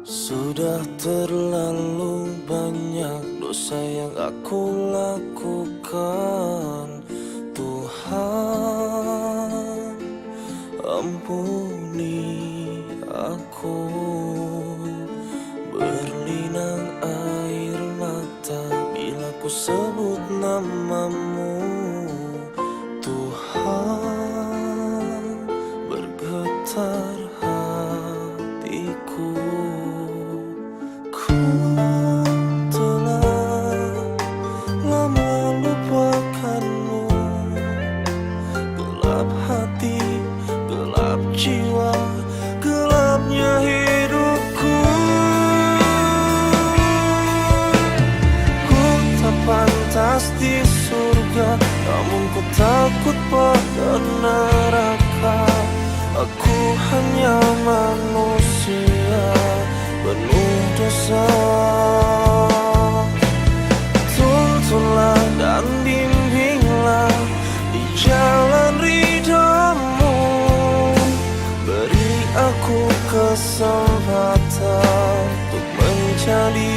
Sudah terlalu banyak dosa yang aku lakukan. Tuhan, ampuni aku. Berlinang air mata bila ku sebut namamu. Tuhan, bergetar hatiku. Ku telah lama lupakanmu. Gelap hati, gelap jiwa, gelapnya hidupku. Ku tak pantas di surga, namun ku takut pada neraka. Aku hanya manusia penuh dosa. Tuntunlah dan bimbinglah di jalan ridhamu. Beri aku kesempatan untuk menjadi